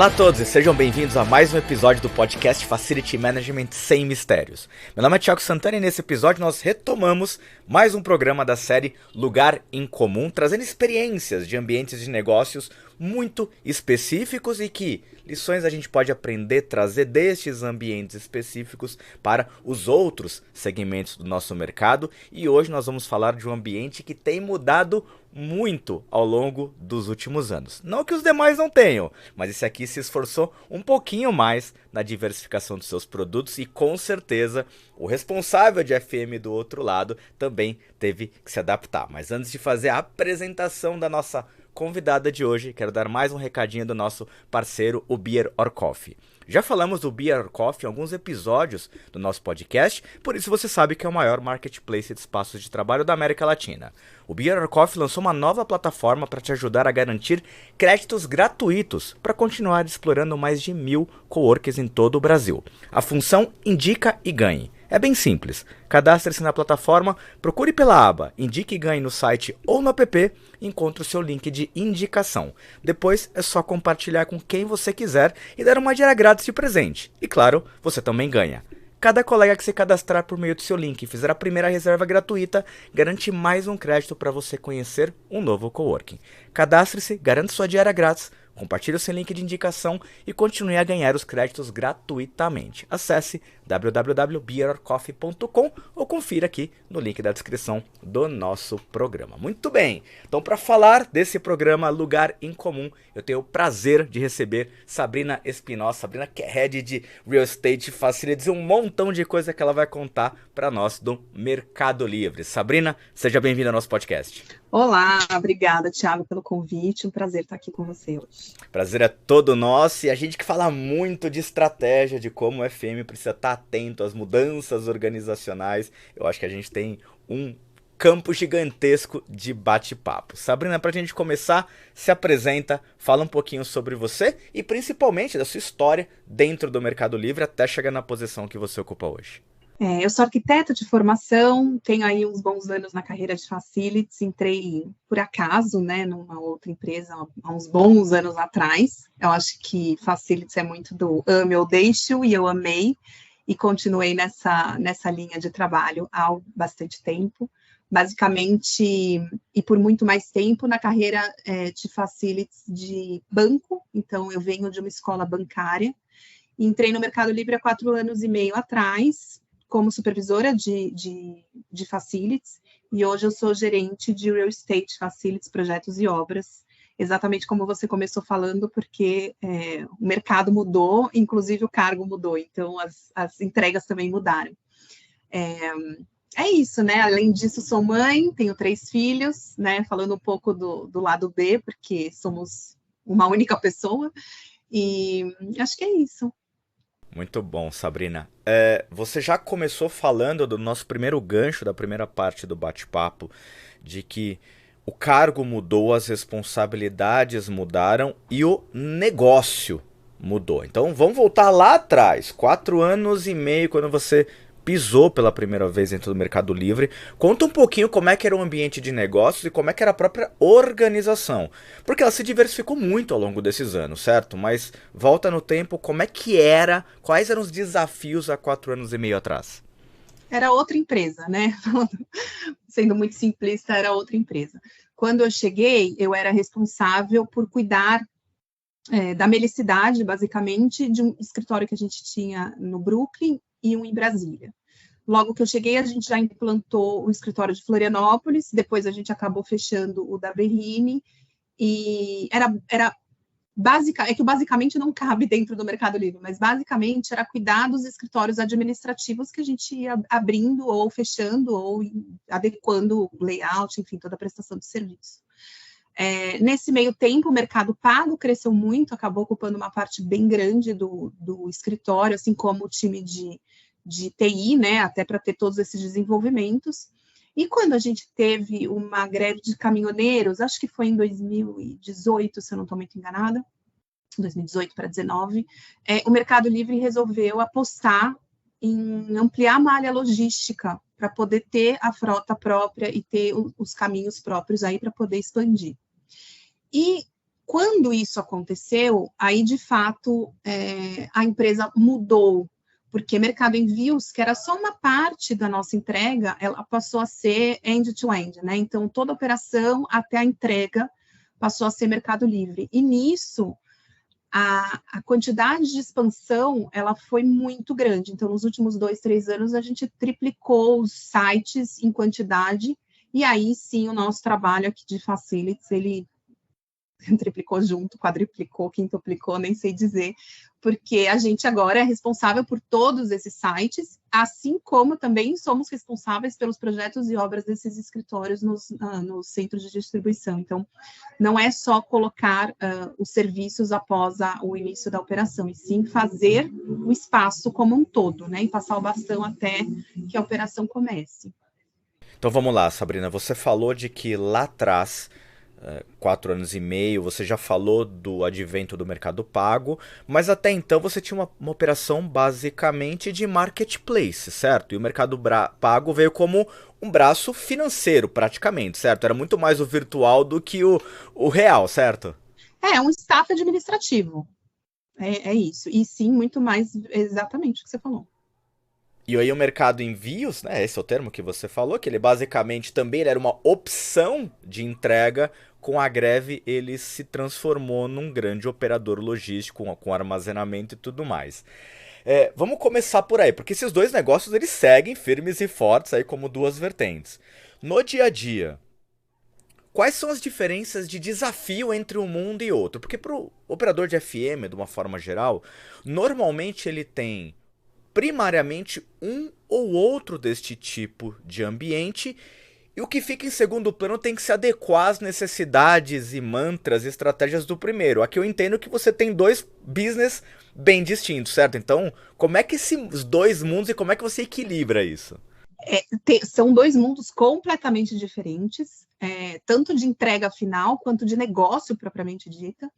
Olá a todos e sejam bem-vindos a mais um episódio do podcast Facility Management Sem Mistérios. Meu nome é Thiago Santana e nesse episódio nós retomamos mais um programa da série Lugar em Comum, trazendo experiências de ambientes de negócios muito específicos e que lições a gente pode aprender, trazer destes ambientes específicos para os outros segmentos do nosso mercado. E hoje nós vamos falar de um ambiente que tem mudado muito ao longo dos últimos anos. Não que os demais não tenham, mas esse aqui se esforçou um pouquinho mais na diversificação dos seus produtos e com certeza o responsável de FM do outro lado também teve que se adaptar. Mas antes de fazer a apresentação da nossa convidada de hoje, quero dar mais um recadinho do nosso parceiro, o Beer or Coffee. Já falamos do Beer or Coffee em alguns episódios do nosso podcast, por isso você sabe que é o maior marketplace de espaços de trabalho da América Latina. O Beer or Coffee lançou uma nova plataforma para te ajudar a garantir créditos gratuitos para continuar explorando mais de 1.000 coworkers em todo o Brasil. A função Indica e Ganhe. É bem simples. Cadastre-se na plataforma, procure pela aba Indique e Ganhe no site ou no app e encontre o seu link de indicação. Depois é só compartilhar com quem você quiser e dar uma diária grátis de presente. E claro, você também ganha. Cada colega que se cadastrar por meio do seu link e fizer a primeira reserva gratuita, garante mais um crédito para você conhecer um novo coworking. Cadastre-se, garante sua diária grátis, compartilhe o seu link de indicação e continue a ganhar os créditos gratuitamente. Acesse www.beerorcoffee.com ou confira aqui no link da descrição do nosso programa. Muito bem, então para falar desse programa Lugar em Comum, eu tenho o prazer de receber Sabrina Espinosa. Sabrina que é Head de Real Estate Facilities e um montão de coisa que ela vai contar para nós do Mercado Livre. Sabrina, seja bem-vinda ao nosso podcast. Olá, obrigada, Thiago, pelo convite. Um prazer estar aqui com você hoje. Prazer é todo nosso e a gente que fala muito de estratégia, de como o FM precisa estar atento às mudanças organizacionais. Eu acho que a gente tem um campo gigantesco de bate-papo. Sabrina, para a gente começar, se apresenta, fala um pouquinho sobre você e principalmente da sua história dentro do Mercado Livre até chegar na posição que você ocupa hoje. Eu sou arquiteta de formação, tenho aí uns bons anos na carreira de Facilities, entrei por acaso, né, numa outra empresa há uns bons anos atrás. Eu acho que Facilities é muito do ame ou deixe, e eu amei e continuei nessa linha de trabalho há bastante tempo. Basicamente, e por muito mais tempo, na carreira de Facilities de banco, então eu venho de uma escola bancária, entrei no Mercado Livre há 4 anos e meio atrás, como supervisora de Facilities, e hoje eu sou gerente de Real Estate Facilities, projetos e obras, exatamente como você começou falando, porque o mercado mudou, inclusive o cargo mudou, então as entregas também mudaram. É isso, né? Além disso, sou mãe, tenho 3 filhos, né? Falando um pouco do lado B, porque somos uma única pessoa, e acho que é isso. Muito bom, Sabrina. Você já começou falando do nosso primeiro gancho, da primeira parte do bate-papo, de que o cargo mudou, as responsabilidades mudaram e o negócio mudou. Então vamos voltar lá atrás, 4 anos e meio, quando você pisou pela primeira vez dentro do Mercado Livre. Conta um pouquinho como é que era o ambiente de negócios e como é que era a própria organização. Porque ela se diversificou muito ao longo desses anos, certo? Mas volta no tempo, como é que era, quais eram os desafios há 4 anos e meio atrás? Era outra empresa, né? Sendo muito simplista, era outra empresa. Quando eu cheguei, eu era responsável por cuidar da melicidade, basicamente, de um escritório que a gente tinha no Brooklyn e um em Brasília. Logo que eu cheguei, a gente já implantou o escritório de Florianópolis, depois a gente acabou fechando o da Berrini, e é que basicamente não cabe dentro do Mercado Livre, mas basicamente era cuidar dos escritórios administrativos que a gente ia abrindo ou fechando ou adequando o layout, enfim, toda a prestação de serviço. Nesse meio tempo, o mercado pago cresceu muito, acabou ocupando uma parte bem grande do escritório, assim como o time de TI, né, até para ter todos esses desenvolvimentos. E quando a gente teve uma greve de caminhoneiros, acho que foi em 2018, se eu não estou muito enganada, 2018 para 2019, o Mercado Livre resolveu apostar em ampliar a malha logística para poder ter a frota própria e ter os caminhos próprios aí para poder expandir. E quando isso aconteceu, aí, de fato, a empresa mudou, porque mercado envios, que era só uma parte da nossa entrega, ela passou a ser end-to-end, né? Então, toda a operação até a entrega passou a ser Mercado Livre. E nisso, a quantidade de expansão, ela foi muito grande. Então, nos últimos 2, 3 anos, a gente triplicou os sites em quantidade, e aí sim o nosso trabalho aqui de Facilities, ele triplicou junto, quadruplicou, quintuplicou, nem sei dizer, porque a gente agora é responsável por todos esses sites, assim como também somos responsáveis pelos projetos e obras desses escritórios nos centros de distribuição. Então, não é só colocar os serviços após o início da operação, e sim fazer o espaço como um todo, né, e passar o bastão até que a operação comece. Então vamos lá, Sabrina, você falou de que lá atrás, 4 anos e meio, você já falou do advento do Mercado Pago, mas até então você tinha uma operação basicamente de marketplace, certo? E o Mercado Pago veio como um braço financeiro, praticamente, certo? Era muito mais o virtual do que o real, certo? É um staff administrativo, é isso. E sim, muito mais exatamente o que você falou. E aí o mercado envios, né, esse é o termo que você falou, que ele basicamente também era uma opção de entrega. Com a greve ele se transformou num grande operador logístico com armazenamento e tudo mais. Vamos começar por aí, porque esses dois negócios eles seguem firmes e fortes aí como duas vertentes. No dia a dia, quais são as diferenças de desafio entre um mundo e outro? Porque para o operador de FM, de uma forma geral, normalmente ele tem primariamente um ou outro deste tipo de ambiente, e o que fica em segundo plano tem que se adequar às necessidades e mantras e estratégias do primeiro. Aqui eu entendo que você tem dois business bem distintos, certo? Então, como é que esses dois mundos e como é que você equilibra isso? São dois mundos completamente diferentes, tanto de entrega final quanto de negócio propriamente dita.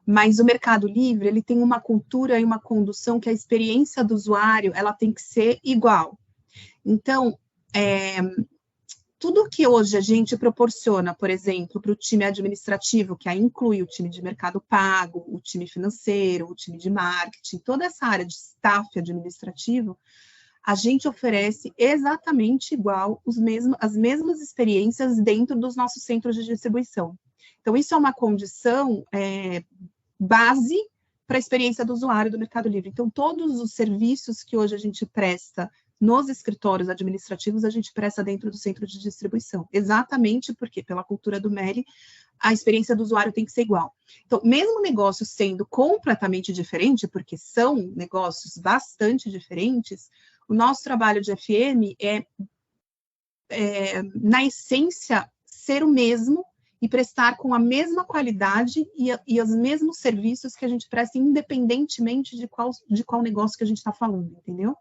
Mas o Mercado Livre, ele tem uma cultura e uma condução que a experiência do usuário, ela tem que ser igual. Então, tudo que hoje a gente proporciona, por exemplo, para o time administrativo, que aí inclui o time de mercado pago, o time financeiro, o time de marketing, toda essa área de staff administrativo, a gente oferece exatamente igual as mesmas experiências dentro dos nossos centros de distribuição. Então, isso é uma condição base para a experiência do usuário do Mercado Livre. Então, todos os serviços que hoje a gente presta nos escritórios administrativos, a gente presta dentro do centro de distribuição. Exatamente porque, pela cultura do MELI, a experiência do usuário tem que ser igual. Então, mesmo o negócio sendo completamente diferente, porque são negócios bastante diferentes, o nosso trabalho de FM na essência, ser o mesmo e prestar com a mesma qualidade e os mesmos serviços que a gente presta, independentemente de qual negócio que a gente está falando, entendeu?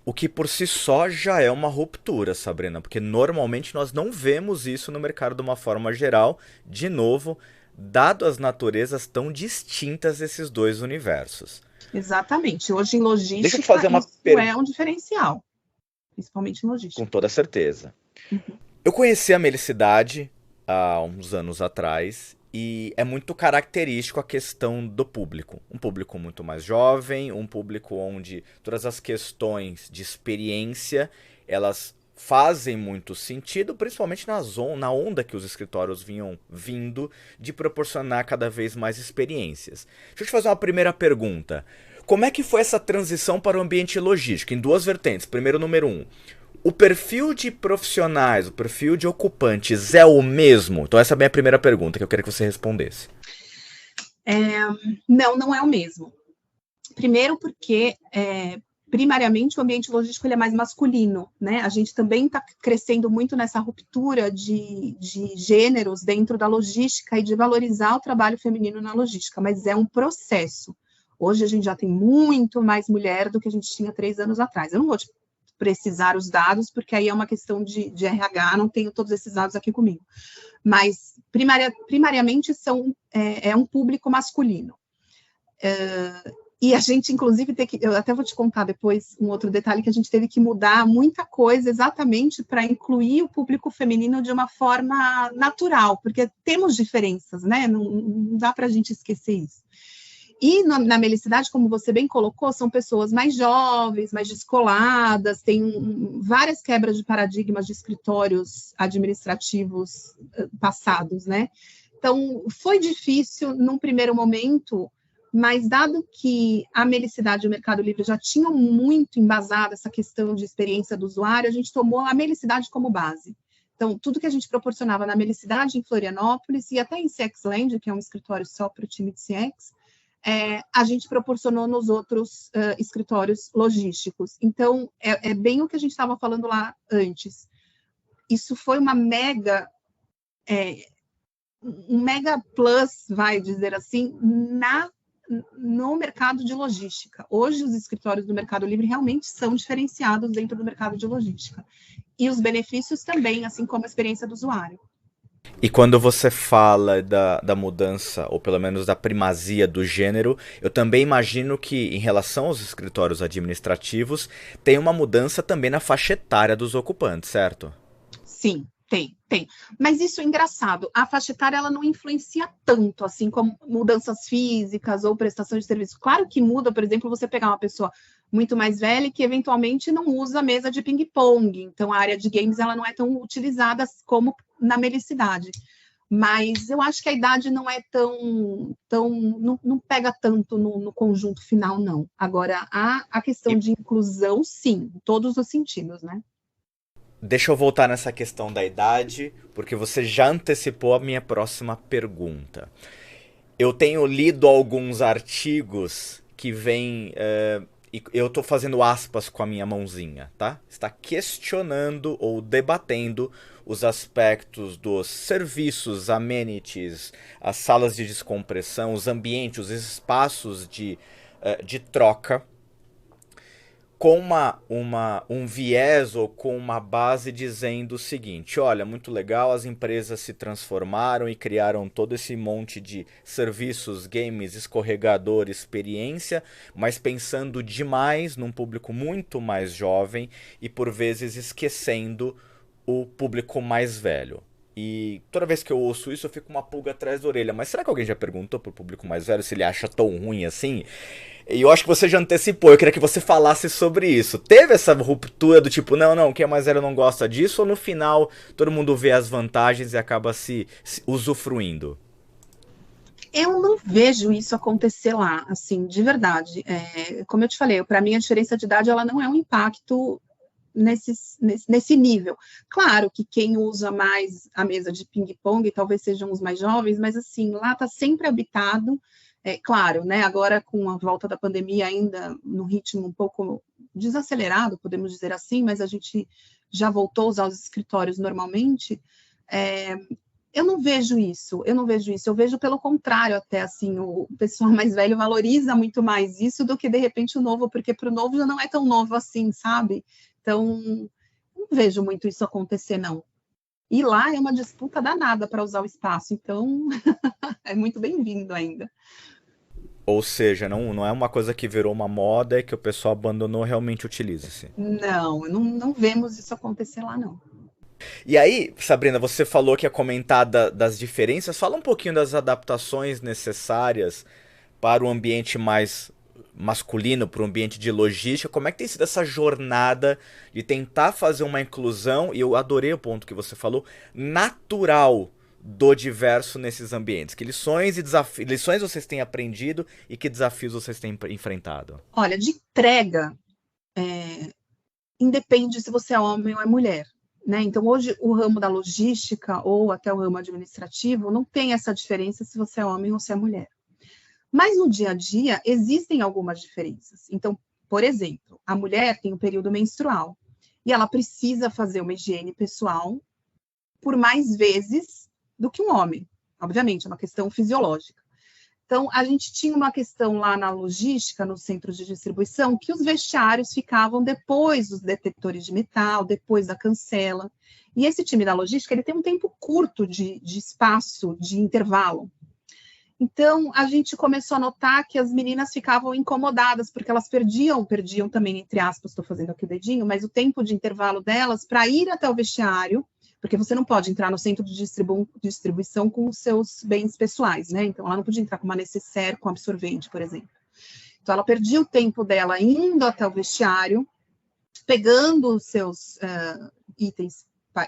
O que por si só já é uma ruptura, Sabrina, porque normalmente nós não vemos isso no mercado de uma forma geral, de novo, dado as naturezas tão distintas desses dois universos. Exatamente. Hoje em logística, deixa eu fazer uma isso é um diferencial, principalmente em logística. Com toda certeza. Eu conheci a Melicidade há uns anos atrás e é muito característico a questão do público. Um público muito mais jovem, um público onde todas as questões de experiência, elas fazem muito sentido, principalmente na onda que os escritórios vinham vindo de proporcionar cada vez mais experiências. Deixa eu te fazer uma primeira pergunta. Como é que foi essa transição para o ambiente logístico? Em duas vertentes. Primeiro, número 1. O perfil de profissionais, o perfil de ocupantes é o mesmo? Então essa é a minha primeira pergunta que eu queria que você respondesse. Não é o mesmo. Primeiro porque, primariamente, o ambiente logístico ele é mais masculino, né? A gente também está crescendo muito nessa ruptura de gêneros dentro da logística e de valorizar o trabalho feminino na logística, mas é um processo. Hoje a gente já tem muito mais mulher do que a gente tinha 3 anos atrás. Eu não vou te precisar os dados, porque aí é uma questão de RH, não tenho todos esses dados aqui comigo. Mas, primariamente, é um público masculino. E a gente, inclusive, eu até vou te contar depois um outro detalhe, que a gente teve que mudar muita coisa exatamente para incluir o público feminino de uma forma natural, porque temos diferenças, né? Não dá para a gente esquecer isso. E na Melicidade, como você bem colocou, são pessoas mais jovens, mais descoladas, tem várias quebras de paradigmas de escritórios administrativos passados, né? Então, foi difícil num primeiro momento, mas dado que a Melicidade e o Mercado Livre já tinham muito embasado essa questão de experiência do usuário, a gente tomou a Melicidade como base. Então, tudo que a gente proporcionava na Melicidade, em Florianópolis, e até em CXland, que é um escritório só para o time de CX, a gente proporcionou nos outros escritórios logísticos. Então, é bem o que a gente estava falando lá antes. Isso foi uma um mega plus, vai dizer assim, no mercado de logística. Hoje, os escritórios do Mercado Livre realmente são diferenciados dentro do mercado de logística. E os benefícios também, assim como a experiência do usuário. E quando você fala da mudança, ou pelo menos da primazia do gênero, eu também imagino que, em relação aos escritórios administrativos, tem uma mudança também na faixa etária dos ocupantes, certo? Sim, tem. Mas isso é engraçado. A faixa etária, ela não influencia tanto, assim, como mudanças físicas ou prestação de serviço. Claro que muda, por exemplo, você pegar uma pessoa muito mais velha e que, eventualmente, não usa a mesa de ping-pong. Então, a área de games, ela não é tão utilizada como na Melicidade. Mas eu acho que a idade não é não pega tanto no conjunto final, não. Agora, a questão de inclusão, sim, em todos os sentidos, né? Deixa eu voltar nessa questão da idade, porque você já antecipou a minha próxima pergunta. Eu tenho lido alguns artigos que vêm... eu estou fazendo aspas com a minha mãozinha, tá? Está questionando ou debatendo os aspectos dos serviços, amenities, as salas de descompressão, os ambientes, os espaços de troca, com um viés ou com uma base dizendo o seguinte: olha, muito legal, as empresas se transformaram e criaram todo esse monte de serviços, games, escorregador, experiência, mas pensando demais num público muito mais jovem e por vezes esquecendo o público mais velho. E toda vez que eu ouço isso, eu fico com uma pulga atrás da orelha. Mas será que alguém já perguntou pro público mais velho se ele acha tão ruim assim? E eu acho que você já antecipou, eu queria que você falasse sobre isso. Teve essa ruptura do tipo, não, quem é mais velho não gosta disso? Ou no final todo mundo vê as vantagens e acaba se usufruindo? Eu não vejo isso acontecer lá, assim, de verdade. Como eu te falei, para mim a diferença de idade ela não é um impacto nesse nível. Claro que quem usa mais a mesa de ping-pong talvez sejam os mais jovens, mas assim, lá está sempre habitado. Claro, né? Agora com a volta da pandemia ainda no ritmo um pouco desacelerado, podemos dizer assim, mas a gente já voltou a usar os escritórios normalmente. Eu não vejo isso, eu vejo pelo contrário até, assim, o pessoal mais velho valoriza muito mais isso do que, de repente, o novo, porque para o novo já não é tão novo assim, sabe? Então, não vejo muito isso acontecer, não. E lá é uma disputa danada para usar o espaço, então é muito bem-vindo ainda. Ou seja, não é uma coisa que virou uma moda e que o pessoal abandonou, realmente utiliza-se. Não vemos isso acontecer lá, não. E aí, Sabrina, você falou que ia comentar das diferenças. Fala um pouquinho das adaptações necessárias para o ambiente mais masculino, para o ambiente de logística. Como é que tem sido essa jornada de tentar fazer uma inclusão, e eu adorei o ponto que você falou, natural do diverso nesses ambientes? Que lições e lições vocês têm aprendido e que desafios vocês têm enfrentado? Olha, de entrega, independe se você é homem ou é mulher. Né? Então, hoje, o ramo da logística ou até o ramo administrativo não tem essa diferença se você é homem ou se é mulher. Mas no dia a dia, existem algumas diferenças. Então, por exemplo, a mulher tem um período menstrual e ela precisa fazer uma higiene pessoal por mais vezes do que um homem. Obviamente, é uma questão fisiológica. Então, a gente tinha uma questão lá na logística, nos centros de distribuição, que os vestiários ficavam depois dos detectores de metal, depois da cancela. E esse time da logística, ele tem um tempo curto de espaço, de intervalo. Então, a gente começou a notar que as meninas ficavam incomodadas, porque elas perdiam também, entre aspas, estou fazendo aqui o dedinho, mas o tempo de intervalo delas para ir até o vestiário, porque você não pode entrar no centro de distribuição com os seus bens pessoais, né? Então, ela não podia entrar com uma necessaire, com absorvente, por exemplo. Então, ela perdia o tempo dela indo até o vestiário, pegando os seus itens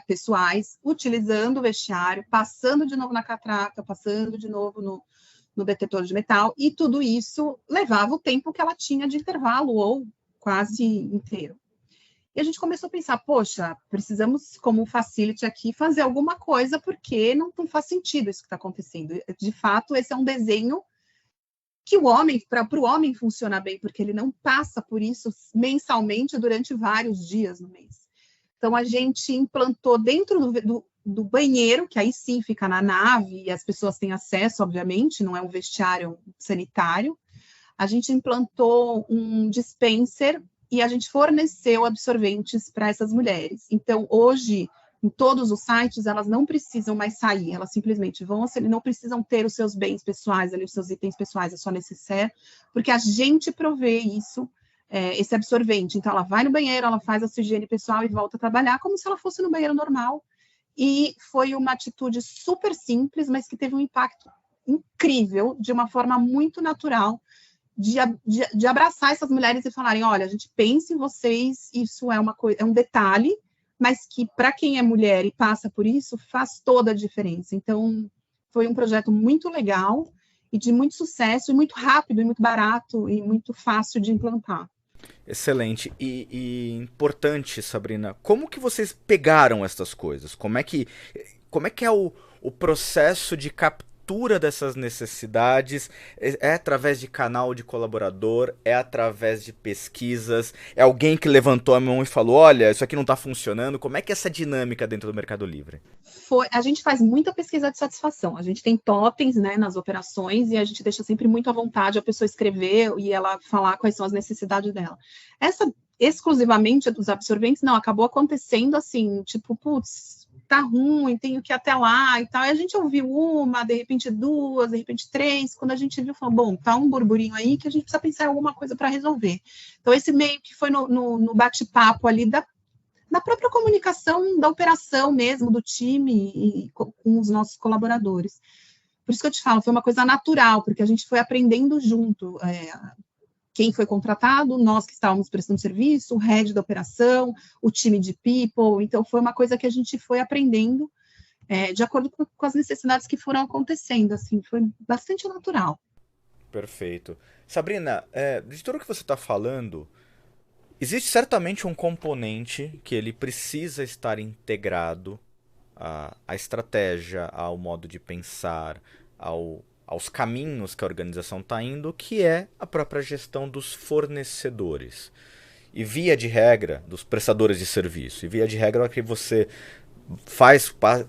pessoais, utilizando o vestiário, passando de novo na catraca, passando de novo no detetor de metal, e tudo isso levava o tempo que ela tinha de intervalo, ou quase inteiro. E a gente começou a pensar, poxa, precisamos, como facility aqui, fazer alguma coisa, porque não faz sentido isso que está acontecendo. De fato, esse é um desenho que o homem, para o homem funciona bem, porque ele não passa por isso mensalmente durante vários dias no mês. Então, a gente implantou dentro do banheiro, que aí sim fica na nave, e as pessoas têm acesso, obviamente, não é um vestiário sanitário, a gente implantou um dispenser e a gente forneceu absorventes para essas mulheres. Então, hoje, em todos os sites, elas não precisam mais sair, elas simplesmente vão, não precisam ter os seus bens pessoais, ali, os seus itens pessoais, a sua necessaire, porque a gente provê isso, esse absorvente. Então, ela vai no banheiro, ela faz a sua higiene pessoal e volta a trabalhar como se ela fosse no banheiro normal. E foi uma atitude super simples, mas que teve um impacto incrível, de uma forma muito natural, de abraçar essas mulheres e falarem, olha, a gente pensa em vocês, isso é um detalhe, mas que para quem é mulher e passa por isso, faz toda a diferença. Então, foi um projeto muito legal e de muito sucesso, e muito rápido, e muito barato, e muito fácil de implantar. Excelente. E importante, Sabrina, como que vocês pegaram essas coisas? Como é que é o processo de captura dessas necessidades? É através de canal de colaborador? É através de pesquisas? É alguém que levantou a mão e falou, olha, isso aqui não está funcionando? Como é que é essa dinâmica dentro do Mercado Livre? A gente faz muita pesquisa de satisfação. A gente tem totens, né, nas operações, e a gente deixa sempre muito à vontade a pessoa escrever e ela falar quais são as necessidades dela. Essa, exclusivamente dos absorventes, não, acabou acontecendo assim, tipo, putz, tá ruim, tenho que ir até lá e tal. E a gente ouviu uma, de repente duas, de repente três. Quando a gente viu, falou, bom, tá um burburinho aí que a gente precisa pensar em alguma coisa para resolver. Então, esse meio que foi no bate-papo ali da própria comunicação da operação mesmo, do time e com os nossos colaboradores. Por isso que eu te falo, foi uma coisa natural, porque a gente foi aprendendo junto. Quem foi contratado, nós que estávamos prestando serviço, o head da operação, o time de people. Então, foi uma coisa que a gente foi aprendendo de acordo com as necessidades que foram acontecendo. Assim, foi bastante natural. Perfeito. Sabrina, de tudo que você está falando, existe certamente um componente que ele precisa estar integrado à estratégia, ao modo de pensar, aos caminhos que a organização está indo, que é a própria gestão dos fornecedores. E via de regra, dos prestadores de serviço. E via de regra, que você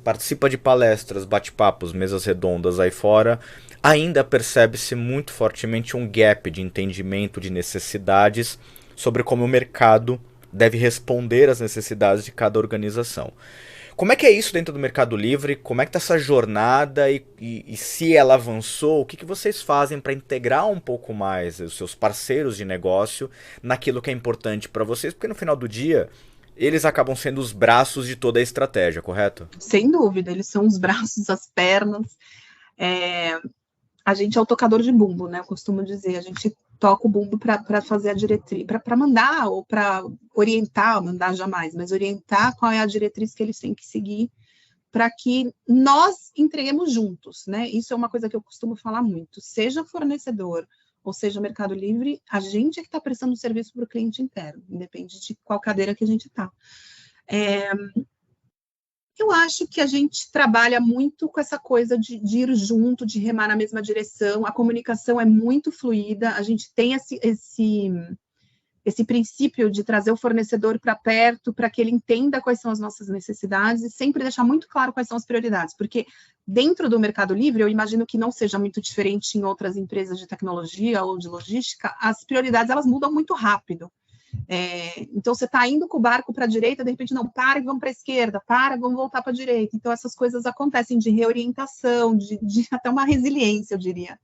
participa de palestras, bate-papos, mesas redondas aí fora, ainda percebe-se muito fortemente um gap de entendimento de necessidades sobre como o mercado deve responder às necessidades de cada organização. Como é que é isso dentro do Mercado Livre? Como é que está essa jornada e se ela avançou, o que vocês fazem para integrar um pouco mais os seus parceiros de negócio naquilo que é importante para vocês? Porque no final do dia, eles acabam sendo os braços de toda a estratégia, correto? Sem dúvida, eles são os braços, as pernas. A gente é o tocador de bumbo, né? Eu costumo dizer, a gente toca o bumbo para fazer a diretriz, para mandar ou para orientar, mandar jamais, mas orientar qual é a diretriz que eles têm que seguir para que nós entreguemos juntos, né? Isso é uma coisa que eu costumo falar muito. Seja fornecedor ou seja Mercado Livre, a gente é que está prestando serviço para o cliente interno, independe de qual cadeira que a gente está. Eu acho que a gente trabalha muito com essa coisa de ir junto, de remar na mesma direção. A comunicação é muito fluida, a gente tem esse princípio de trazer o fornecedor para perto, para que ele entenda quais são as nossas necessidades e sempre deixar muito claro quais são as prioridades, porque dentro do Mercado Livre, eu imagino que não seja muito diferente em outras empresas de tecnologia ou de logística, as prioridades elas mudam muito rápido. Então, você está indo com o barco para a direita, de repente, não, para e vamos para a esquerda, para, vamos voltar para a direita. Então, essas coisas acontecem de reorientação, de até uma resiliência, eu diria.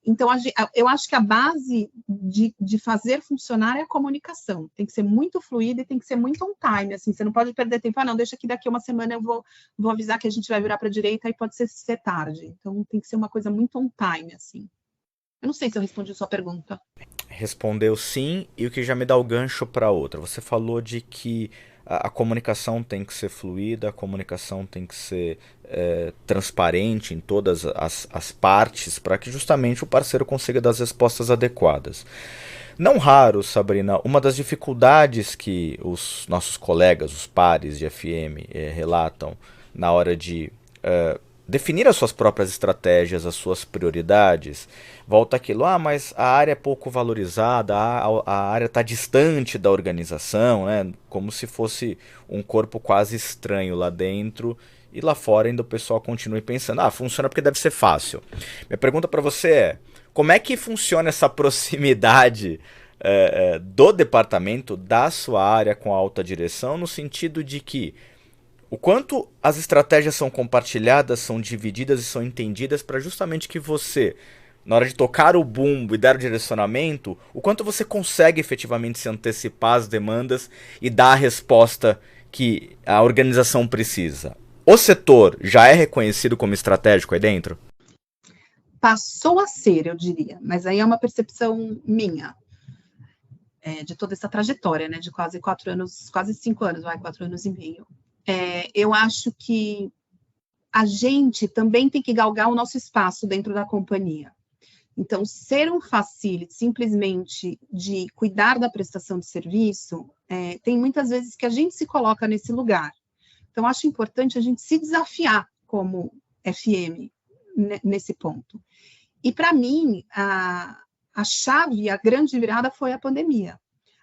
Então, eu acho que a base de fazer funcionar é a comunicação. Tem que ser muito fluida e tem que ser muito on time. Assim, você não pode perder tempo. Não, deixa que daqui uma semana eu vou avisar que a gente vai virar para a direita e pode ser tarde. Então, tem que ser uma coisa muito on time, assim. Eu não sei se eu respondi a sua pergunta. Respondeu sim, e o que já me dá o gancho para outra. Você falou de que a comunicação tem que ser fluida, a comunicação tem que ser transparente em todas as partes, para que justamente o parceiro consiga dar as respostas adequadas. Não raro, Sabrina, uma das dificuldades que os nossos colegas, os pares de FM, relatam na hora de definir as suas próprias estratégias, as suas prioridades, volta aquilo, mas a área é pouco valorizada, a área está distante da organização, né? Como se fosse um corpo quase estranho lá dentro, e lá fora ainda o pessoal continue pensando, funciona porque deve ser fácil. Minha pergunta para você é, como é que funciona essa proximidade do departamento, da sua área com a alta direção, no sentido de que o quanto as estratégias são compartilhadas, são divididas e são entendidas para justamente que você, na hora de tocar o bumbo e dar o direcionamento, o quanto você consegue efetivamente se antecipar às demandas e dar a resposta que a organização precisa. O setor já é reconhecido como estratégico aí dentro? Passou a ser, eu diria, mas aí é uma percepção minha, de toda essa trajetória, né, de quase 4 anos, quase 5 anos, 4 anos e meio. Eu acho que a gente também tem que galgar o nosso espaço dentro da companhia. Então, ser um facility simplesmente de cuidar da prestação de serviço, tem muitas vezes que a gente se coloca nesse lugar. Então, acho importante a gente se desafiar como FM nesse ponto. E, para mim, a chave, a grande virada foi a pandemia.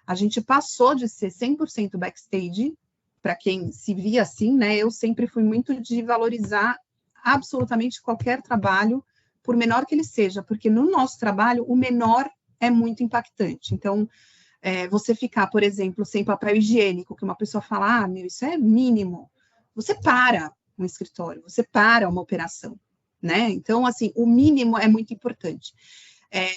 A gente passou de ser 100% backstage, para quem se via assim, né? Eu sempre fui muito de valorizar absolutamente qualquer trabalho, por menor que ele seja, porque no nosso trabalho, o menor é muito impactante. Então, você ficar, por exemplo, sem papel higiênico, que uma pessoa fala, isso é mínimo. Você para um escritório, você para uma operação, né? Então, assim, o mínimo é muito importante.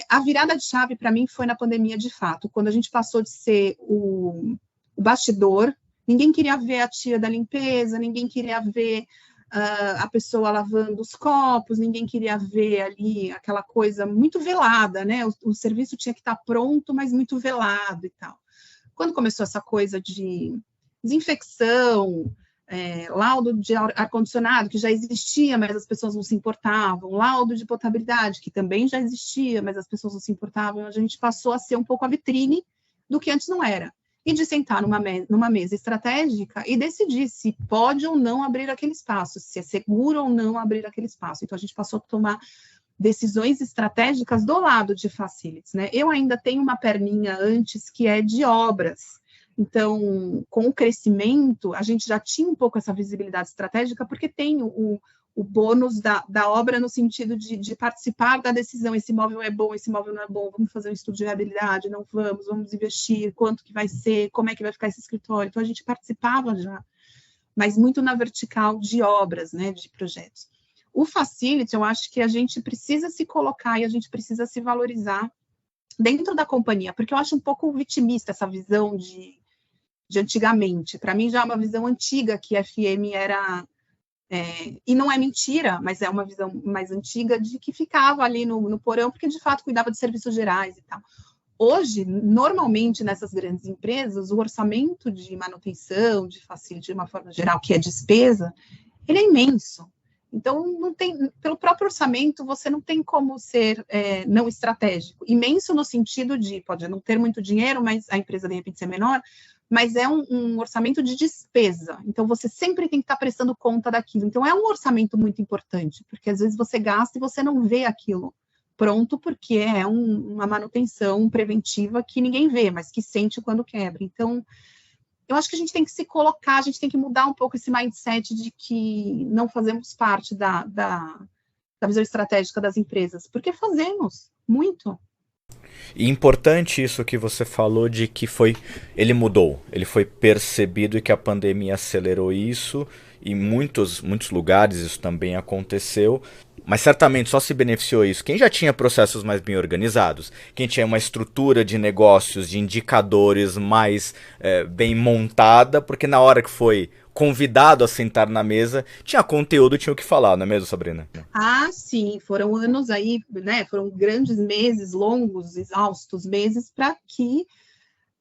A virada de chave, para mim, foi na pandemia, de fato, quando a gente passou de ser o bastidor. Ninguém queria ver a tia da limpeza, ninguém queria ver a pessoa lavando os copos, ninguém queria ver ali aquela coisa muito velada, né? O serviço tinha que estar pronto, mas muito velado e tal. Quando começou essa coisa de desinfecção, laudo de ar-condicionado, que já existia, mas as pessoas não se importavam, laudo de potabilidade, que também já existia, mas as pessoas não se importavam, a gente passou a ser um pouco a vitrine do que antes não era. E de sentar numa mesa estratégica e decidir se pode ou não abrir aquele espaço, se é seguro ou não abrir aquele espaço. Então, a gente passou a tomar decisões estratégicas do lado de facilities, né? Eu ainda tenho uma perninha antes que é de obras. Então, com o crescimento, a gente já tinha um pouco essa visibilidade estratégica, porque tem o bônus da obra no sentido de participar da decisão, esse imóvel é bom, esse imóvel não é bom, vamos fazer um estudo de viabilidade, não vamos investir, quanto que vai ser, como é que vai ficar esse escritório. Então, a gente participava já, mas muito na vertical de obras, né, de projetos. O facility, eu acho que a gente precisa se colocar e a gente precisa se valorizar dentro da companhia, porque eu acho um pouco vitimista essa visão de antigamente. Para mim, já é uma visão antiga que FM era... e não é mentira, mas é uma visão mais antiga de que ficava ali no porão, porque de fato cuidava de serviços gerais e tal. Hoje, normalmente, nessas grandes empresas, o orçamento de manutenção, de facility, de uma forma geral, que é despesa, ele é imenso. Então, não tem, pelo próprio orçamento, você não tem como ser não estratégico. Imenso no sentido de, pode não ter muito dinheiro, mas a empresa, de repente, ser menor, mas é um orçamento de despesa. Então, você sempre tem que estar prestando conta daquilo. Então, é um orçamento muito importante, porque às vezes você gasta e você não vê aquilo pronto, porque é uma manutenção preventiva que ninguém vê, mas que sente quando quebra. Então, eu acho que a gente tem que se colocar, a gente tem que mudar um pouco esse mindset de que não fazemos parte da visão estratégica das empresas, porque fazemos muito. E importante isso que você falou de que ele mudou, ele foi percebido e que a pandemia acelerou isso, e em muitos lugares isso também aconteceu, mas certamente só se beneficiou isso quem já tinha processos mais bem organizados, quem tinha uma estrutura de negócios, de indicadores mais bem montada, porque na hora que foi convidado a sentar na mesa, tinha conteúdo, tinha o que falar, não é mesmo, Sabrina? Ah, sim, foram anos aí, né? Foram grandes meses, longos, exaustos meses, para que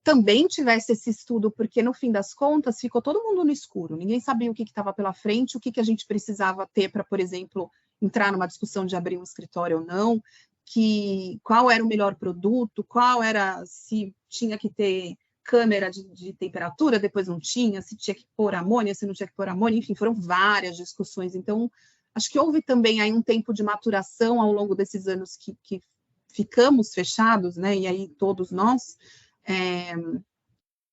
também tivesse esse estudo, porque no fim das contas ficou todo mundo no escuro, ninguém sabia o que estava pela frente, o que a gente precisava ter para, por exemplo, entrar numa discussão de abrir um escritório ou não, qual era o melhor produto, qual era, se tinha que ter câmera de temperatura, depois não tinha, se tinha que pôr amônia, se não tinha que pôr amônia, enfim, foram várias discussões. Então, acho que houve também aí um tempo de maturação ao longo desses anos que ficamos fechados, né? E aí todos nós,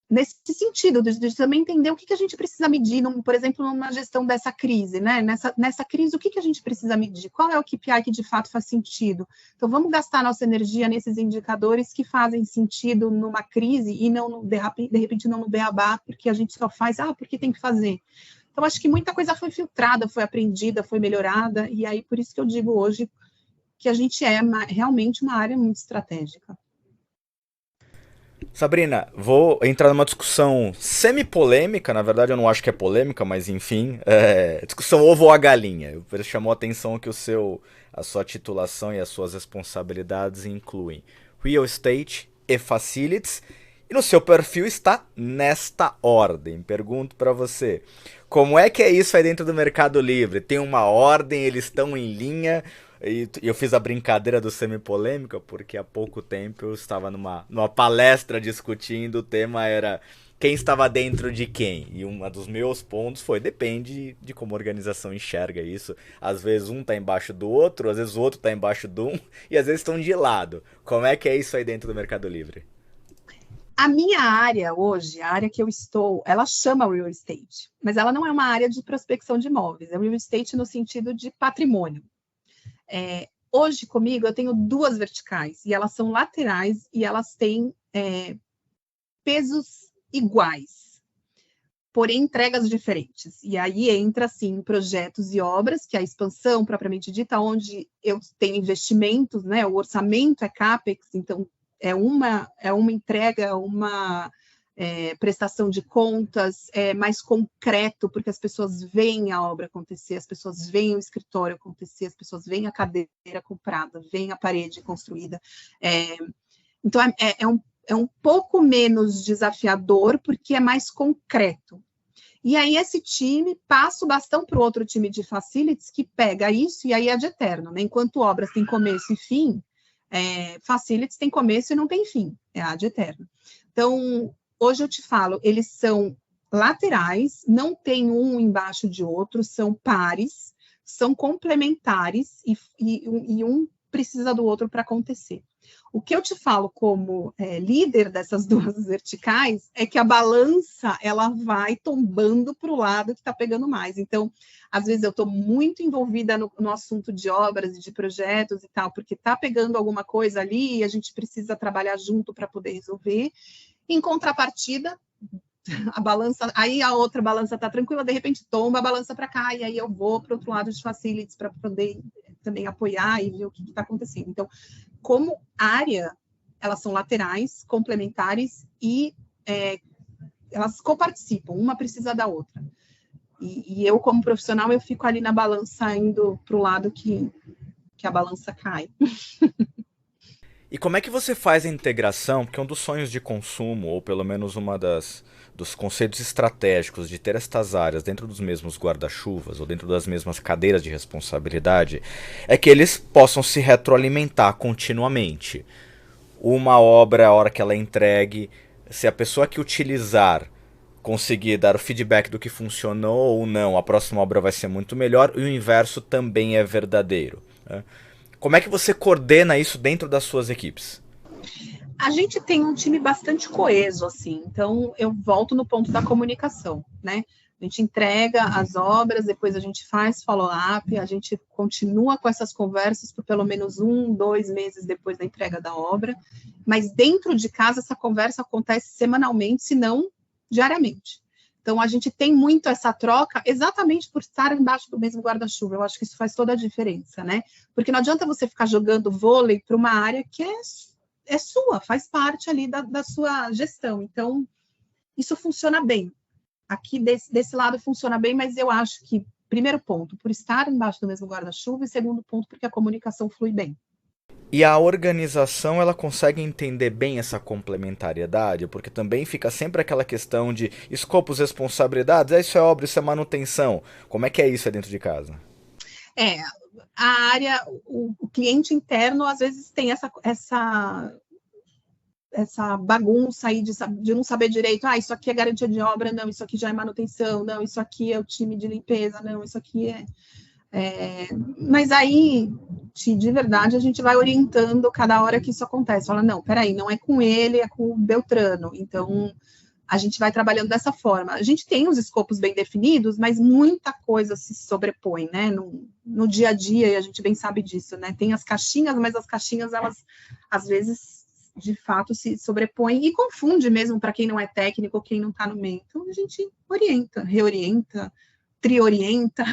nesse sentido, de também entender o que a gente precisa medir, por exemplo, numa gestão dessa crise, né? Nessa crise, o que a gente precisa medir? Qual é o KPI que de fato faz sentido? Então, vamos gastar nossa energia nesses indicadores que fazem sentido numa crise e não, de repente, não no beabá, porque a gente só faz, porque tem que fazer. Então, acho que muita coisa foi filtrada, foi aprendida, foi melhorada, e aí por isso que eu digo hoje que a gente é realmente uma área muito estratégica. Sabrina, vou entrar numa discussão semi-polêmica, na verdade eu não acho que é polêmica, mas enfim, discussão ovo ou a galinha. Chamou a atenção que a sua titulação e as suas responsabilidades incluem real estate e facilities, e no seu perfil está nesta ordem. Pergunto para você, como é que é isso aí dentro do Mercado Livre? Tem uma ordem, eles estão em linha? E eu fiz a brincadeira do semi-polêmica, porque há pouco tempo eu estava numa palestra discutindo, o tema era quem estava dentro de quem. E um dos meus pontos foi, depende de como a organização enxerga isso. Às vezes um está embaixo do outro, às vezes o outro está embaixo de um, e às vezes estão de lado. Como é que é isso aí dentro do Mercado Livre? A minha área hoje, a área que eu estou, ela chama real estate, mas ela não é uma área de prospecção de imóveis, é real estate no sentido de patrimônio. Hoje comigo eu tenho 2 verticais e elas são laterais e elas têm pesos iguais, porém entregas diferentes. E aí entra assim projetos e obras, que é a expansão propriamente dita, onde eu tenho investimentos, né? O orçamento é CAPEX, então é uma entrega, uma prestação de contas, mais concreto, porque as pessoas veem a obra acontecer, as pessoas veem o escritório acontecer, as pessoas veem a cadeira comprada, veem a parede construída. Então, é um pouco menos desafiador, porque é mais concreto. E aí, esse time passa o bastão para o outro time de facilities, que pega isso e aí é de eterno, né? Enquanto obras têm começo e fim, facilities tem começo e não tem fim, é ad eterno. Então, hoje eu te falo, eles são laterais, não tem um embaixo de outro, são pares, são complementares e um precisa do outro para acontecer. O que eu te falo como líder dessas 2 verticais é que a balança ela vai tombando para o lado que está pegando mais. Então, às vezes eu estou muito envolvida no assunto de obras e de projetos e tal, porque está pegando alguma coisa ali e a gente precisa trabalhar junto para poder resolver. Em contrapartida, a balança, aí a outra balança está tranquila, de repente tomba a balança para cá, e aí eu vou para o outro lado de facilities para poder também apoiar e ver o que está acontecendo. Então, como área, elas são laterais, complementares e elas coparticipam, uma precisa da outra. E eu, como profissional, eu fico ali na balança, indo para o lado que a balança cai. E como é que você faz a integração? Porque um dos sonhos de consumo, ou pelo menos dos conceitos estratégicos de ter estas áreas dentro dos mesmos guarda-chuvas ou dentro das mesmas cadeiras de responsabilidade, é que eles possam se retroalimentar continuamente. Uma obra, a hora que ela é entregue, se a pessoa que utilizar conseguir dar o feedback do que funcionou ou não, a próxima obra vai ser muito melhor, e o inverso também é verdadeiro, né? Como é que você coordena isso dentro das suas equipes? A gente tem um time bastante coeso, assim, então eu volto no ponto da comunicação, né? A gente entrega as obras, depois a gente faz follow-up, a gente continua com essas conversas por pelo menos 1, 2 meses depois da entrega da obra, mas dentro de casa essa conversa acontece semanalmente, se não diariamente. Então, a gente tem muito essa troca exatamente por estar embaixo do mesmo guarda-chuva. Eu acho que isso faz toda a diferença, né? Porque não adianta você ficar jogando vôlei para uma área que é sua, faz parte ali da sua gestão. Então, isso funciona bem. Aqui, desse lado, funciona bem, mas eu acho que, primeiro ponto, por estar embaixo do mesmo guarda-chuva, e segundo ponto, porque a comunicação flui bem. E a organização, ela consegue entender bem essa complementariedade, porque também fica sempre aquela questão de escopos, responsabilidades, isso é obra, isso é manutenção. Como é que é isso aí dentro de casa? A área, o cliente interno, às vezes, tem essa bagunça aí de não saber direito, isso aqui é garantia de obra, não, isso aqui já é manutenção, não, isso aqui é o time de limpeza, não, isso aqui mas aí, de verdade, a gente vai orientando cada hora que isso acontece. Fala, não, peraí, não é com ele, é com o Beltrano. Então, a gente vai trabalhando dessa forma. A gente tem os escopos bem definidos, mas muita coisa se sobrepõe, né? No dia a dia, e a gente bem sabe disso, né? Tem as caixinhas, mas as caixinhas, elas, às vezes, de fato, se sobrepõem e confunde mesmo para quem não é técnico, quem não está no meio. Então, a gente orienta, reorienta, triorienta.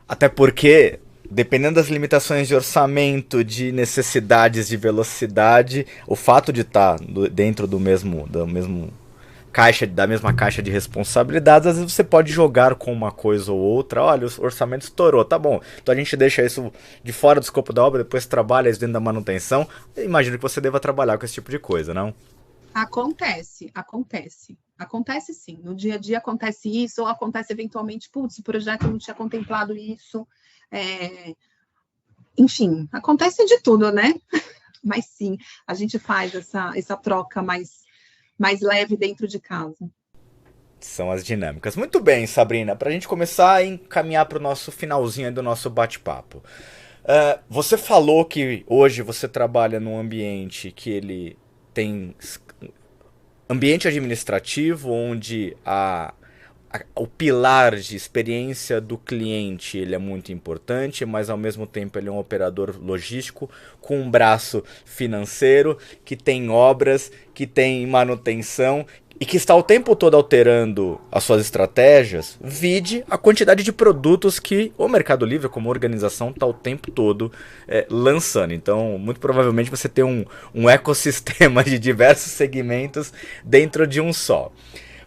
Até porque, dependendo das limitações de orçamento, de necessidades de velocidade, o fato de estar dentro da mesma caixa de responsabilidades, às vezes você pode jogar com uma coisa ou outra. Olha, o orçamento estourou, tá bom. Então a gente deixa isso de fora do escopo da obra, depois trabalha isso dentro da manutenção. Eu imagino que você deva trabalhar com esse tipo de coisa, não? Acontece. Acontece sim. No dia a dia acontece isso, ou acontece eventualmente, putz, o projeto não tinha contemplado isso. Enfim, acontece de tudo, né? Mas sim, a gente faz essa troca mais leve dentro de casa. São as dinâmicas. Muito bem, Sabrina. Para a gente começar a encaminhar para o nosso finalzinho do nosso bate-papo. Você falou que hoje você trabalha num ambiente que ele tem ambiente administrativo, onde o pilar de experiência do cliente ele é muito importante, mas ao mesmo tempo ele é um operador logístico com um braço financeiro, que tem obras, que tem manutenção e que está o tempo todo alterando as suas estratégias, vide a quantidade de produtos que o Mercado Livre, como organização, está o tempo todo lançando. Então, muito provavelmente você tem um ecossistema de diversos segmentos dentro de um só.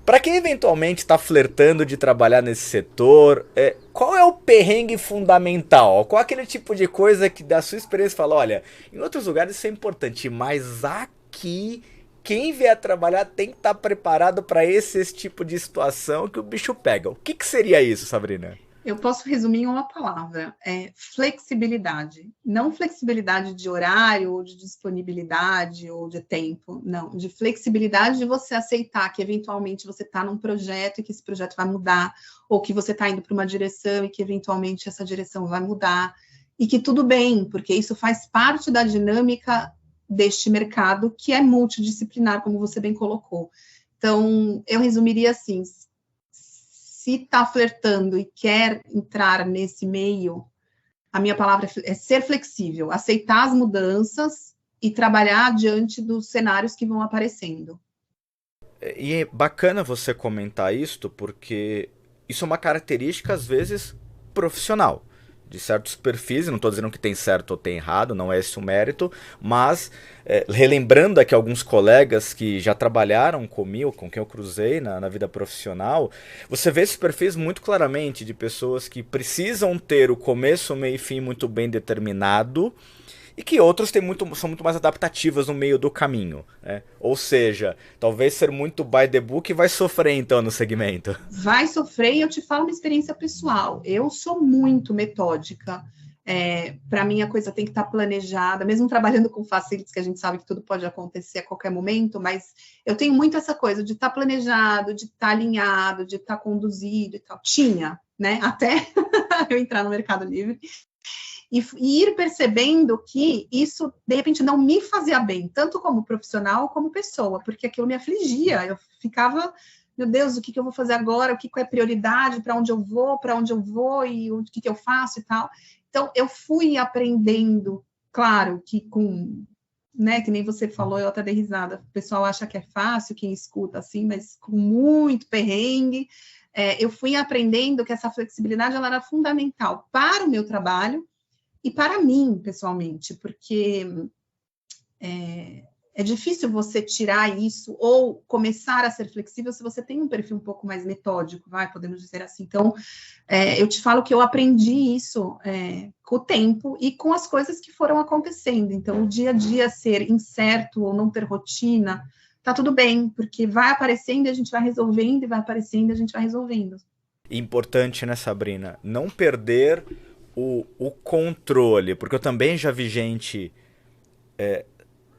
Para quem eventualmente está flertando de trabalhar nesse setor, qual é o perrengue fundamental? Qual é aquele tipo de coisa que da sua experiência fala, olha, em outros lugares isso é importante, mas aqui quem vier trabalhar tem que estar preparado para esse tipo de situação que o bicho pega. O que seria isso, Sabrina? Eu posso resumir em uma palavra, flexibilidade. Não flexibilidade de horário, ou de disponibilidade, ou de tempo, não. De flexibilidade de você aceitar que, eventualmente, você está num projeto e que esse projeto vai mudar, ou que você está indo para uma direção e que, eventualmente, essa direção vai mudar. E que tudo bem, porque isso faz parte da dinâmica deste mercado, que é multidisciplinar, como você bem colocou. Então, eu resumiria assim, se está flertando e quer entrar nesse meio, a minha palavra é ser flexível, aceitar as mudanças e trabalhar diante dos cenários que vão aparecendo. E é bacana você comentar isto, porque isso é uma característica, às vezes, profissional. De certos perfis, não estou dizendo que tem certo ou tem errado, não é esse o mérito, mas relembrando aqui alguns colegas que já trabalharam comigo, com quem eu cruzei na vida profissional, você vê esses perfis muito claramente de pessoas que precisam ter o começo, o meio e fim muito bem determinado, e que outros são muito mais adaptativas no meio do caminho, né? Ou seja, talvez ser muito by the book vai sofrer então no segmento. Vai sofrer, e eu te falo uma experiência pessoal. Eu sou muito metódica. Para mim a coisa tem que estar planejada, mesmo trabalhando com facilities, que a gente sabe que tudo pode acontecer a qualquer momento, mas eu tenho muito essa coisa de estar planejado, de estar alinhado, de estar conduzido e tal. Tinha, né? Até eu entrar no Mercado Livre. E ir percebendo que isso, de repente, não me fazia bem, tanto como profissional como pessoa, porque aquilo me afligia, eu ficava meu Deus, o que eu vou fazer agora? O que é prioridade? Para onde eu vou e o que eu faço e tal. Então, eu fui aprendendo, claro, que com, né, que nem você falou, eu até dei risada, o pessoal acha que é fácil, quem escuta assim, mas com muito perrengue, eu fui aprendendo que essa flexibilidade ela era fundamental para o meu trabalho e para mim, pessoalmente, porque é difícil você tirar isso ou começar a ser flexível se você tem um perfil um pouco mais metódico, podemos dizer assim. Então, eu te falo que eu aprendi isso com o tempo e com as coisas que foram acontecendo. Então, o dia a dia ser incerto ou não ter rotina, tá tudo bem, porque vai aparecendo e a gente vai resolvendo, e vai aparecendo e a gente vai resolvendo. Importante, né, Sabrina? Não perder o controle, porque eu também já vi gente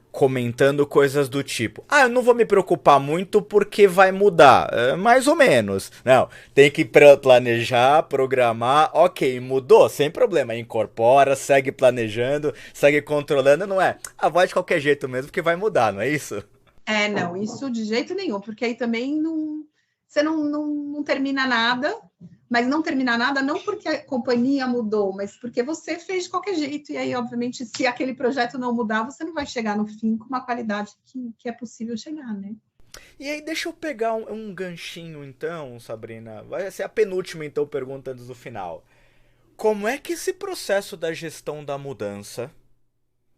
comentando coisas do tipo, eu não vou me preocupar muito porque vai mudar, mais ou menos. Não, tem que planejar, programar, ok, mudou, sem problema, incorpora, segue planejando, segue controlando, não é? Vai de qualquer jeito mesmo porque vai mudar, não é isso? Não, isso de jeito nenhum, porque aí também você não termina nada, mas não terminar nada não porque a companhia mudou, mas porque você fez de qualquer jeito, e aí, obviamente, se aquele projeto não mudar, você não vai chegar no fim com uma qualidade que é possível chegar, né? E aí, deixa eu pegar um ganchinho, então, Sabrina. Vai ser a penúltima, então, pergunta antes do final. Como é que esse processo da gestão da mudança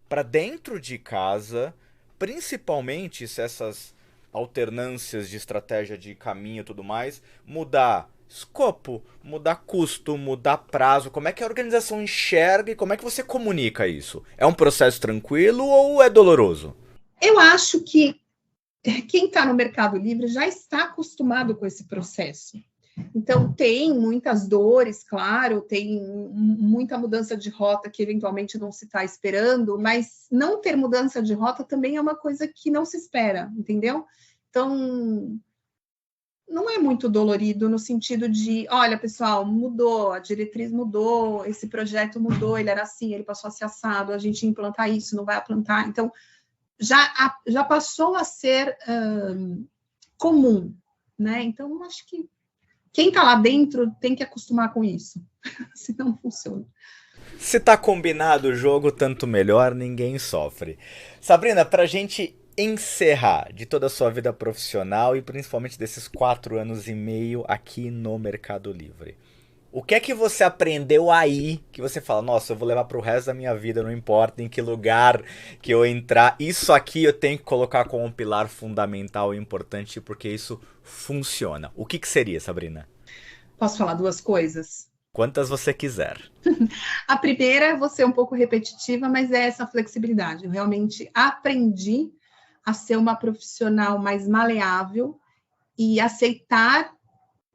para dentro de casa, principalmente se essas alternâncias de estratégia de caminho e tudo mais, mudar escopo, mudar custo, mudar prazo, como é que a organização enxerga e como é que você comunica isso? É um processo tranquilo ou é doloroso? Eu acho que quem está no Mercado Livre já está acostumado com esse processo. Então, tem muitas dores, claro, tem muita mudança de rota que eventualmente não se está esperando, mas não ter mudança de rota também é uma coisa que não se espera, entendeu? Então, não é muito dolorido no sentido de, olha, pessoal, mudou, a diretriz mudou, esse projeto mudou, ele era assim, ele passou a ser assado, a gente ia implantar isso, não vai implantar. Então, já passou a ser comum, né? Então, acho que quem está lá dentro tem que acostumar com isso, senão não funciona. Se tá combinado o jogo, tanto melhor, ninguém sofre. Sabrina, pra gente encerrar de toda a sua vida profissional e principalmente desses 4 anos e meio aqui no Mercado Livre, o que é que você aprendeu aí que você fala, nossa, eu vou levar pro resto da minha vida, não importa em que lugar que eu entrar, isso aqui eu tenho que colocar como um pilar fundamental e importante porque isso funciona. O que seria, Sabrina? Posso falar duas coisas? Quantas você quiser. A primeira, vou ser um pouco repetitiva, mas é essa flexibilidade. Eu realmente aprendi a ser uma profissional mais maleável e aceitar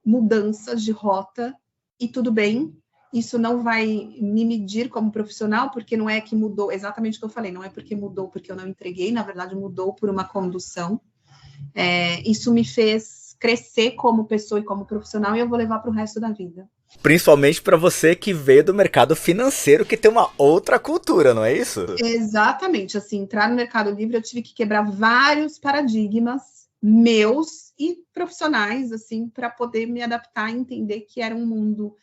mudanças de rota, e tudo bem, isso não vai me medir como profissional, porque não é que mudou, exatamente o que eu falei, não é porque mudou porque eu não entreguei, na verdade mudou por uma condução. Isso me fez crescer como pessoa e como profissional, e eu vou levar para o resto da vida. Principalmente para você que veio do mercado financeiro, que tem uma outra cultura, não é isso? Exatamente, assim, entrar no Mercado Livre eu tive que quebrar vários paradigmas meus e profissionais, assim, para poder me adaptar e entender que era um mundo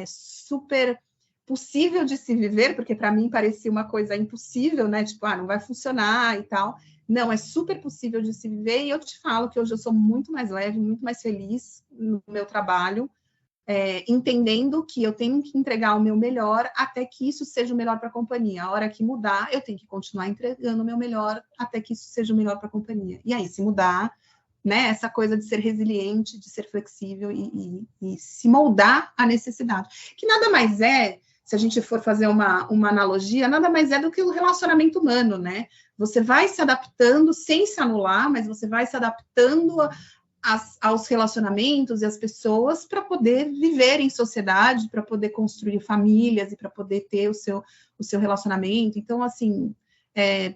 super possível de se viver, porque para mim parecia uma coisa impossível, né? Tipo, não vai funcionar e tal. Não, é super possível de se viver, e eu te falo que hoje eu sou muito mais leve, muito mais feliz no meu trabalho, entendendo que eu tenho que entregar o meu melhor até que isso seja o melhor para a companhia. A hora que mudar, eu tenho que continuar entregando o meu melhor até que isso seja o melhor para a companhia. E aí, se mudar, né, essa coisa de ser resiliente, de ser flexível e se moldar à necessidade. Que nada mais é, se a gente for fazer uma analogia, nada mais é do que o relacionamento humano, né? Você vai se adaptando sem se anular, mas você vai se adaptando aos relacionamentos e às pessoas para poder viver em sociedade, para poder construir famílias e para poder ter o seu relacionamento. Então, assim,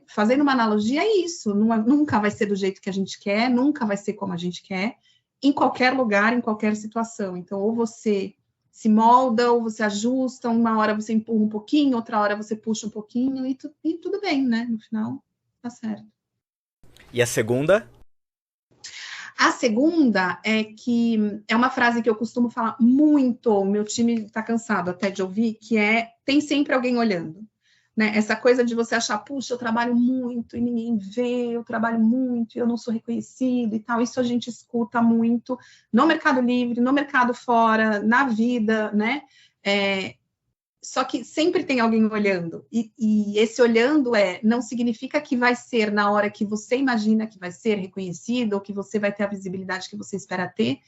fazendo uma analogia, é isso. Nunca vai ser do jeito que a gente quer, nunca vai ser como a gente quer, em qualquer lugar, em qualquer situação. Então, ou você se molda, ou você ajusta, uma hora você empurra um pouquinho, outra hora você puxa um pouquinho, e tudo bem, né? No final, tá certo. E a segunda? A segunda é que é uma frase que eu costumo falar muito, o meu time está cansado até de ouvir, que é: tem sempre alguém olhando. Né? Essa coisa de você achar, puxa, eu trabalho muito e ninguém vê, eu trabalho muito e eu não sou reconhecido e tal. Isso a gente escuta muito no Mercado Livre, no mercado fora, na vida, né? Só que sempre tem alguém olhando, e esse olhando não significa que vai ser na hora que você imagina que vai ser reconhecido, ou que você vai ter a visibilidade que você espera ter,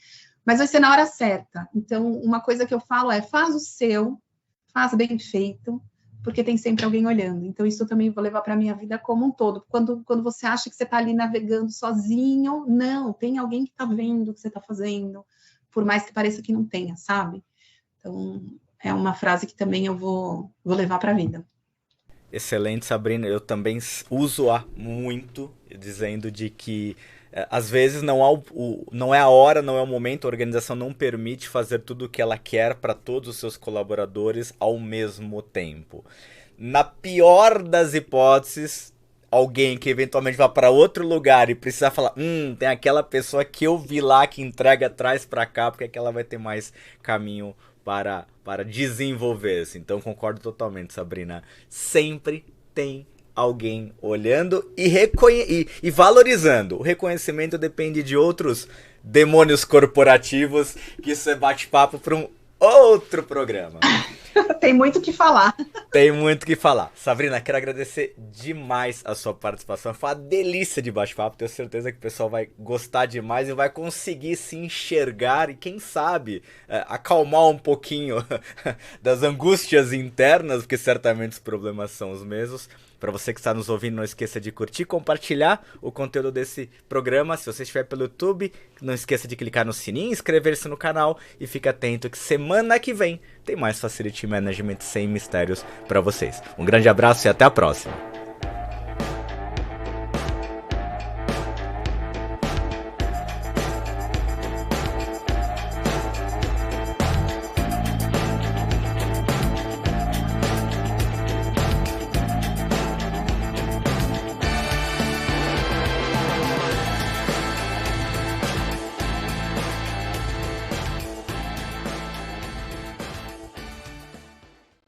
mas vai ser na hora certa. Então, uma coisa que eu falo faz o seu, faz bem feito, porque tem sempre alguém olhando. Então, isso eu também vou levar para a minha vida como um todo. Quando você acha que você está ali navegando sozinho, não, tem alguém que está vendo o que você está fazendo, por mais que pareça que não tenha, sabe? Então, é uma frase que também eu vou levar para a vida. Excelente, Sabrina. Eu também uso-a muito, dizendo de que às vezes não é a hora, não é o momento, a organização não permite fazer tudo o que ela quer para todos os seus colaboradores ao mesmo tempo. Na pior das hipóteses, alguém que eventualmente vá para outro lugar e precisar falar, tem aquela pessoa que eu vi lá que entrega traz para cá, porque aquela vai ter mais caminho para desenvolver-se. Então concordo totalmente, Sabrina. Sempre tem alguém olhando e valorizando. O reconhecimento depende de outros demônios corporativos, que isso é bate-papo para um outro programa. Tem muito o que falar. Tem muito o que falar. Sabrina, quero agradecer demais a sua participação. Foi uma delícia de bate-papo. Tenho certeza que o pessoal vai gostar demais e vai conseguir se enxergar e, quem sabe, acalmar um pouquinho das angústias internas, porque certamente os problemas são os mesmos. Para você que está nos ouvindo, não esqueça de curtir, compartilhar o conteúdo desse programa. Se você estiver pelo YouTube, não esqueça de clicar no sininho, inscrever-se no canal e fique atento que semana que vem tem mais Facility Management sem mistérios para vocês. Um grande abraço e até a próxima!